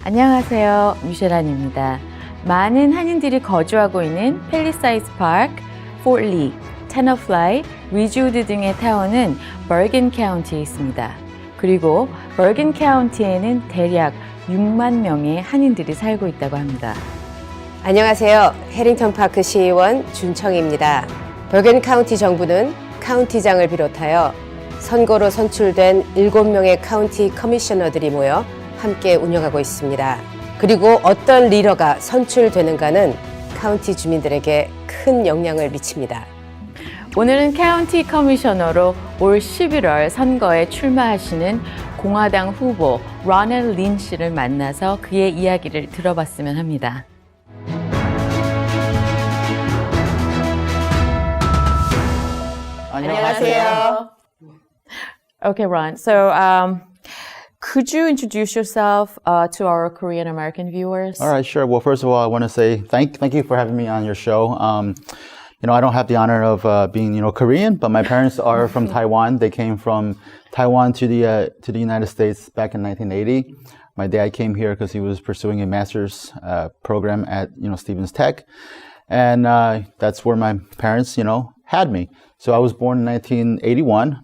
안녕하세요. 뮤셰란입니다. 많은 한인들이 거주하고 있는 팰리사이드 파크, 포트 리, 테너플라이, 리지우드 등의 타운은 버건 카운티에 있습니다. 그리고 버건 카운티에는 대략 6만 명의 한인들이 살고 있다고 합니다. 안녕하세요. 해링턴 파크 시의원 준청입니다. 버건 카운티 정부는 카운티장을 비롯하여 선거로 선출된 7명의 카운티 커미셔너들이 모여 함께 운영하고 있습니다. 그리고 어떤 리더가 선출되는가는 카운티 주민들에게 큰 영향을 미칩니다. 오늘은 카운티 커미셔너로 올 11월 선거에 출마하시는 공화당 후보 로널드 린 씨를 만나서 그의 이야기를 들어봤으면 합니다. 안녕하세요. Okay, Ron. So, could you introduce yourself to our Korean American viewers? All right, sure. Well, first of all, I want to say thank you for having me on your show. I don't have the honor of being, Korean, but my parents are from Taiwan. They came from Taiwan to the United States back in 1980. My dad came here because he was pursuing a master's program at, Stevens Tech, and that's where my parents, had me. So I was born in 1981.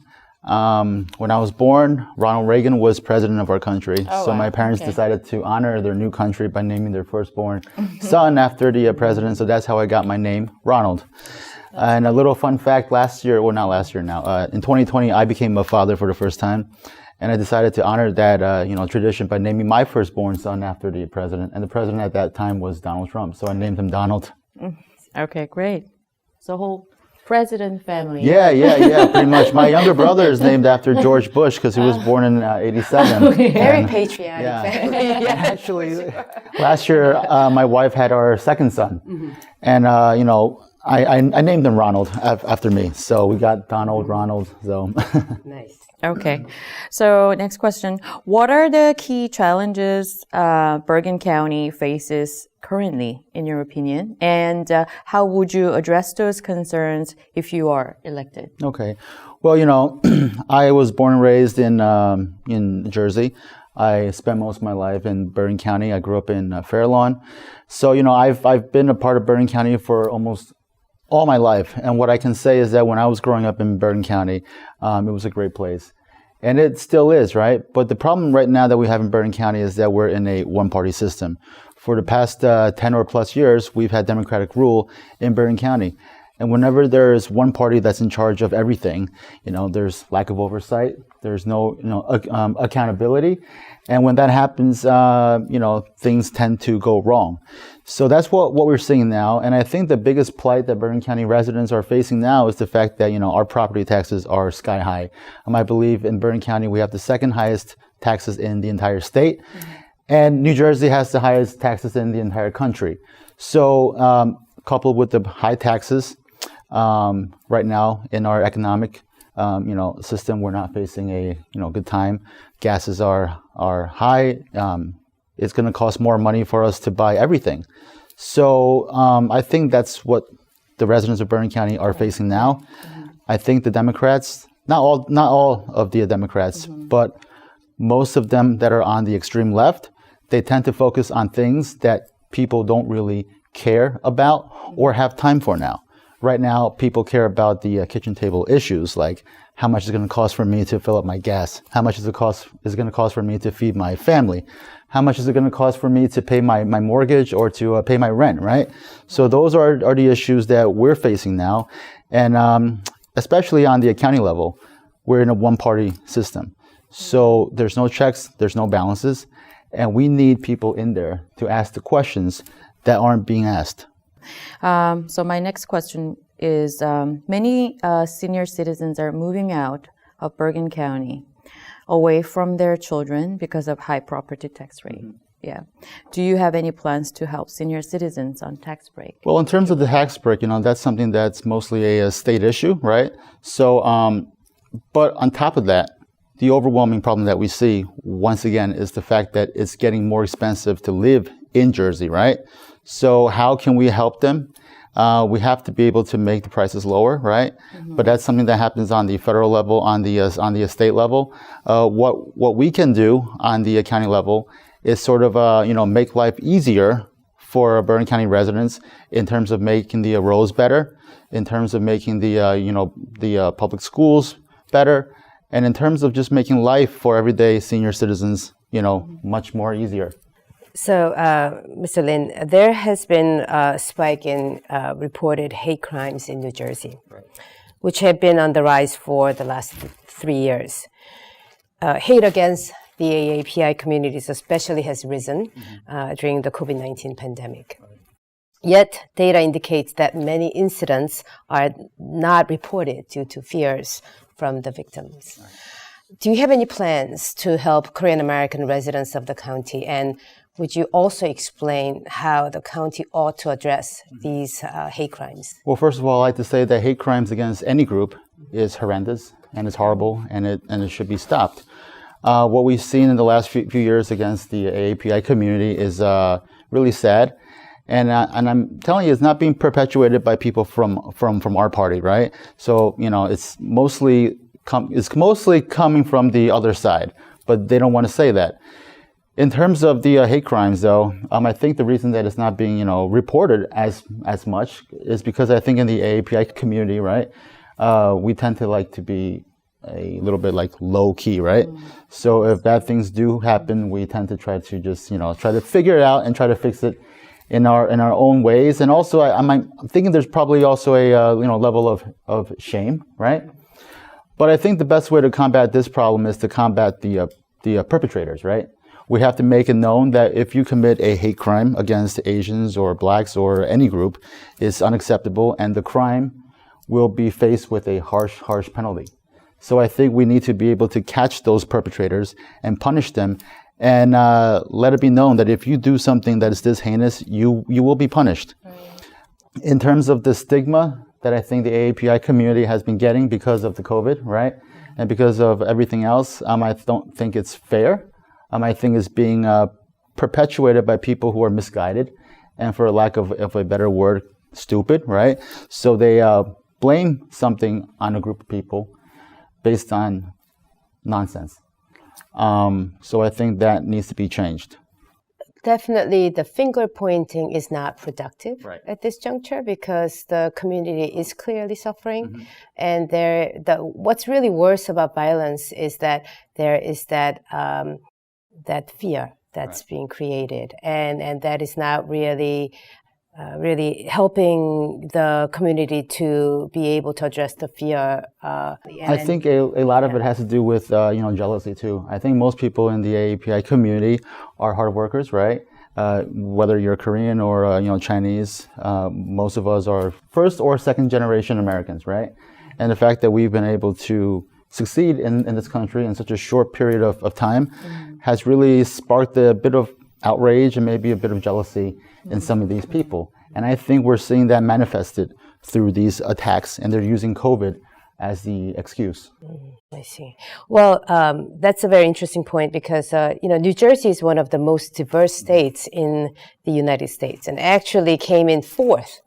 When I was born, Ronald Reagan was president of our country. Oh, so wow. my parents Okay. decided to honor their new country by naming their firstborn son after the president. So that's how I got my name, Ronald. And a little fun fact, in 2020, I became a father for the first time. And I decided to honor that, tradition by naming my firstborn son after the president. And the president at that time was Donald Trump. So I named him Donald. Okay, great. So whole president family. Yeah, pretty much. My younger brother is named after George Bush because he was born in 87. Very patriotic. Yeah. Actually, last year, my wife had our second son. And, I named him Ronald after me. So we got Donald, Ronald, so. Nice. Okay. So next question. What are the key challenges Bergen County faces currently, in your opinion? And how would you address those concerns if you are elected? Okay. Well, I was born and raised in Jersey. I spent most of my life in Bergen County. I grew up in Fair Lawn. So, I've been a part of Bergen County for almost all my life. And what I can say is that when I was growing up in Bergen County, it was a great place. And it still is, right? But the problem right now that we have in Bergen County is that we're in a one-party system. For the past 10 or plus years, we've had Democratic rule in Bergen County. And whenever there is one party that's in charge of everything, there's lack of oversight, there's no, accountability. And when that happens, things tend to go wrong. So that's what we're seeing now. And I think the biggest plight that Bergen County residents are facing now is the fact that, our property taxes are sky high. I believe in Bergen County, we have the second highest taxes in the entire state. And New Jersey has the highest taxes in the entire country. So coupled with the high taxes, right now in our economic system, we're not facing a good time. Gases are high. It's going to cost more money for us to buy everything. So I think that's what the residents of Bergen County are facing now. I think the Democrats, not all of the Democrats, but most of them that are on the extreme left, they tend to focus on things that people don't really care about or have time for now. Right now, people care about the kitchen table issues, like how much is it going to cost for me to fill up my gas? How much is it going to cost for me to feed my family? How much is it going to cost for me to pay my mortgage or to pay my rent, right? So those are the issues that we're facing now. And especially on the county level, we're in a one-party system. So there's no checks, there's no balances, and we need people in there to ask the questions that aren't being asked. So my next question is, many senior citizens are moving out of Bergen County away from their children because of high property tax rate. Yeah. Do you have any plans to help senior citizens on tax break? Well, in terms of the tax break, that's something that's mostly a state issue, right? So, but on top of that, the overwhelming problem that we see, once again, is the fact that it's getting more expensive to live in Jersey, right? So how can we help them? We have to be able to make the prices lower, right? But that's something that happens on the federal level, on the state level. What we can do on the county level is sort of, make life easier for Bergen County residents in terms of making the roads better, in terms of making the public schools better, and in terms of just making life for everyday senior citizens, much more easier. So, Mr. Lin, there has been a spike in reported hate crimes in New Jersey, which have been on the rise for the last 3 years. Hate against the AAPI communities especially has risen during the COVID-19 pandemic. Yet, data indicates that many incidents are not reported due to fears from the victims. Do you have any plans to help Korean American residents of the county? And would you also explain how the county ought to address these hate crimes? Well, first of all, I'd like to say that hate crimes against any group is horrendous and it's horrible and it should be stopped. What we've seen in the last few years against the AAPI community is really sad. And I'm telling you, it's not being perpetuated by people from our party, right? So, it's mostly coming from the other side, but they don't want to say that. In terms of the hate crimes, though, I think the reason that it's not being, reported as much is because I think in the AAPI community, right, we tend to like to be a little bit like low key, right? So if bad things do happen, we tend to try to just, try to figure it out and try to fix it in our own ways. And also, I'm thinking there's probably also a level of shame, right? But I think the best way to combat this problem is to combat the perpetrators, right? We have to make it known that if you commit a hate crime against Asians or blacks or any group, it's unacceptable, and the crime will be faced with a harsh penalty. So I think we need to be able to catch those perpetrators and punish them, and let it be known that if you do something that is this heinous, you will be punished. Right. In terms of the stigma that I think the AAPI community has been getting because of the COVID, right, and because of everything else, I don't think it's fair. I think it's being perpetuated by people who are misguided, and for lack of a better word, stupid, right? So they blame something on a group of people based on nonsense. So I think that needs to be changed. Definitely, the finger pointing is not productive at this juncture because the community is clearly suffering. And what's really worse about violence is that there is that fear that's being created, and that is not really helping the community to be able to address the fear. I think a lot of it has to do with jealousy too. I think most people in the AAPI community are hard workers, right? Whether you're Korean or Chinese, most of us are first or second generation Americans, right? And the fact that we've been able to succeed in this country in such a short period of time has really sparked a bit of outrage and maybe a bit of jealousy in some of these people. And I think we're seeing that manifested through these attacks, and they're using COVID as the excuse. I see. Well, that's a very interesting point because, New Jersey is one of the most diverse states in the United States and actually came in fourth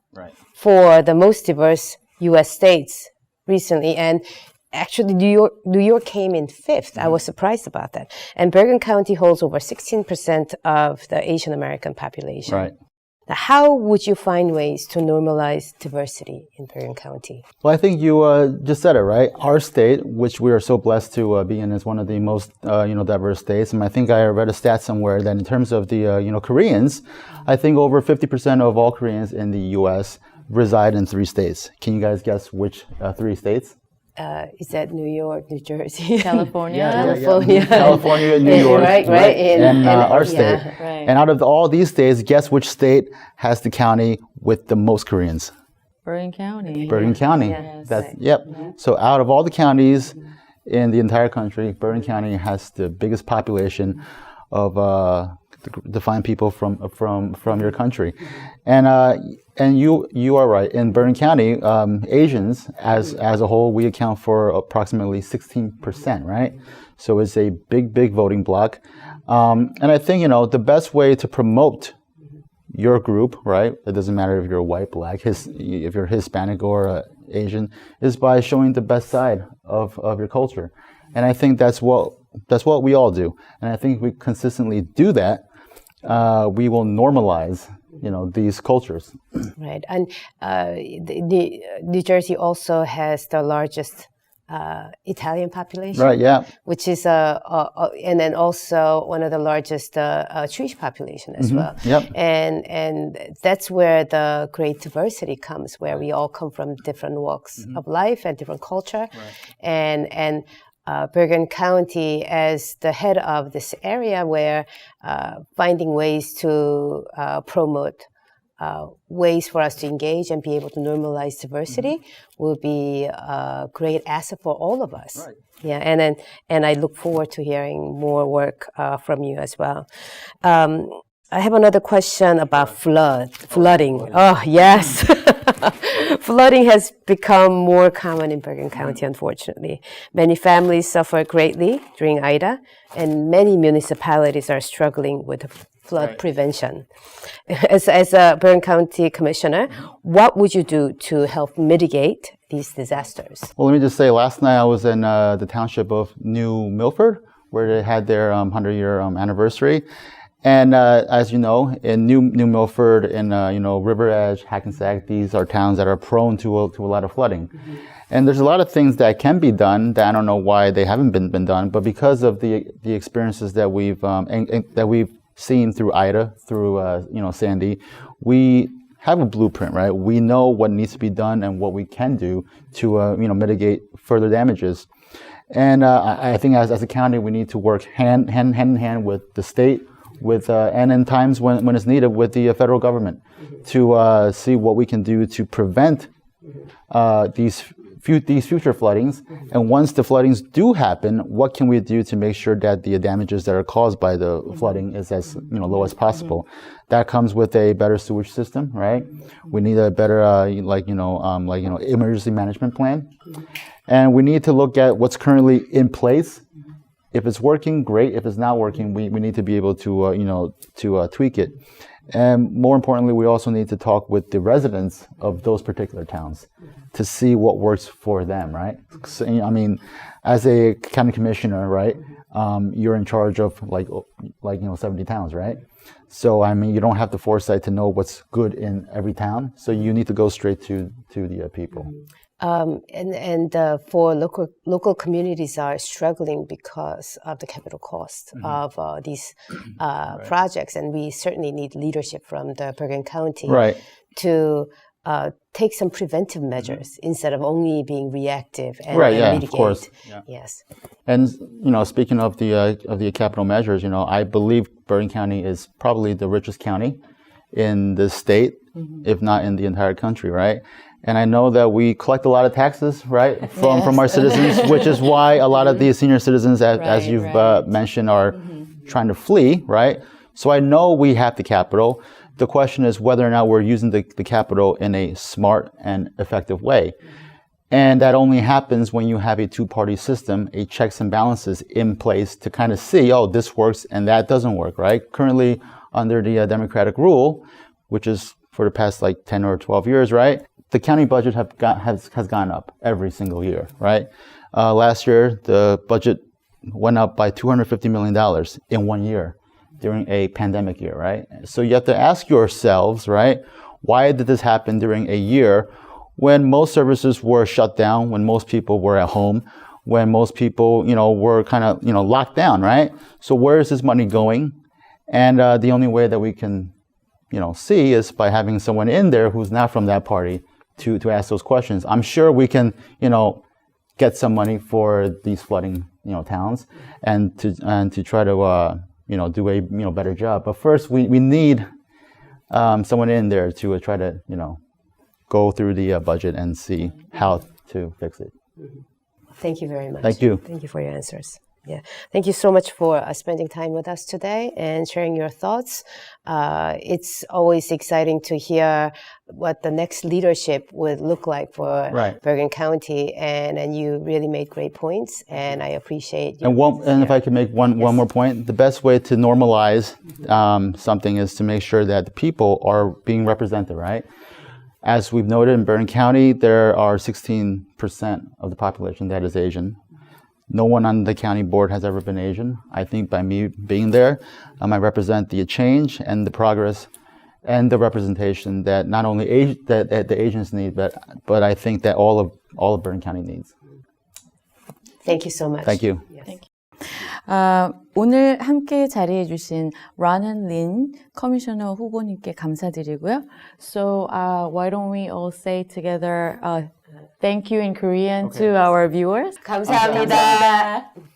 for the most diverse U.S. states recently. And actually, New York came in fifth. I was surprised about that. And Bergen County holds over 16% of the Asian American population. Right. Now, how would you find ways to normalize diversity in Bergen County? Well, I think you just said it, right? Our state, which we are so blessed to be in, is one of the most diverse states. And I think I read a stat somewhere that in terms of the Koreans, I think over 50% of all Koreans in the U.S. reside in 3 states. Can you guys guess which 3 states? Is that New York, New Jersey, California? California, New York, right? And our state. Right. And out of all these states, guess which state has the county with the most Koreans? Bergen County. Bergen County. Yes. That's So out of all the counties in the entire country, Bergen County has the biggest population of defined people from your country, and you are right. In Bergen County, Asians as a whole, we account for approximately 16%, right? So it's a big voting bloc, and I think the best way to promote your group, right? It doesn't matter if you're white, black, if you're Hispanic or Asian, is by showing the best side of your culture, and I think that's what that's what we all do. And I think if we consistently do that, we will normalize, these cultures. Right. And New Jersey also has the largest Italian population. Right, yeah. Which is and then also one of the largest Jewish population as well. Yep. And that's where the great diversity comes, where we all come from different walks of life and different culture. Right. And Bergen County as the head of this area, where finding ways to promote ways for us to engage and be able to normalize diversity will be a great asset for all of us. Right. Yeah, and I look forward to hearing more work from you as well. I have another question about flooding. Oh, yes. Flooding has become more common in Bergen County, unfortunately. Many families suffer greatly during Ida, and many municipalities are struggling with flood prevention. As a Bergen County Commissioner, what would you do to help mitigate these disasters? Well, let me just say, last night I was in the township of New Milford, where they had their 100-year anniversary. And as you know, in New Milford, in River Edge, Hackensack, these are towns that are prone to a lot of flooding. And there's a lot of things that can be done that I don't know why they haven't been done, but because of the experiences that we've seen through Ida, through Sandy, we have a blueprint, right? We know what needs to be done and what we can do to mitigate further damages. And I think as a county, we need to work hand in hand with the state, and in times when it's needed, with the federal government, to see what we can do to prevent these future floodings. And once the floodings do happen, what can we do to make sure that the damages that are caused by the flooding is as low as possible? That comes with a better sewage system, right? We need a better emergency management plan, and we need to look at what's currently in place. If it's working, great. If it's not working, we need to be able to tweak it. And more importantly, we also need to talk with the residents of those particular towns to see what works for them, right? So, I mean, as a county commissioner, right, you're in charge of 70 towns, right? So, I mean, you don't have the foresight to know what's good in every town. So you need to go straight to the people. For local communities are struggling because of the capital cost of these projects, and we certainly need leadership from the Bergen County to take some preventive measures instead of only being reactive and mitigate. Of course. Yeah. Yes. And speaking of the capital measures, I believe Bergen County is probably the richest county in the state, if not in the entire country, right? And I know that we collect a lot of taxes, right, from our citizens, which is why a lot of these senior citizens, as you've mentioned, are trying to flee, right? So I know we have the capital. The question is whether or not we're using the capital in a smart and effective way. And that only happens when you have a two-party system, a checks and balances in place to kind of see, oh, this works and that doesn't work, right? Currently, under the Democratic rule, which is for the past 10 or 12 years, right? The county budget has gone up every single year, right? Last year, the budget went up by $250 million in 1 year during a pandemic year, right? So you have to ask yourselves, right, why did this happen during a year when most services were shut down, when most people were at home, when most people, were kind of, locked down, right? So where is this money going? And the only way that we can, see is by having someone in there who's not from that party to ask those questions. I'm sure we can, get some money for these flooding, towns, and to try to, do a better job. But first, we need someone in there to try to, go through the budget and see how to fix it. Thank you very much. Thank you. Thank you for your answers. Yeah, thank you so much for spending time with us today and sharing your thoughts. It's always exciting to hear what the next leadership would look like for Bergen County, and you really made great points, and I appreciate you. And if I could make one more point, the best way to normalize something is to make sure that the people are being represented, right? As we've noted in Bergen County, there are 16% of the population that is Asian. No one on the county board has ever been Asian. I think by me being there, I represent the change and the progress and the representation that not only that the Asians need, but I think that all of Bergen County needs. Thank you so much. Thank you. Yes. Thank you. 오늘 함께 자리해 주신 Ronald Lin 커미셔너 후보님께 감사드리고요. So why don't we all say together thank you in Korean to our viewers. 감사합니다. 감사합니다.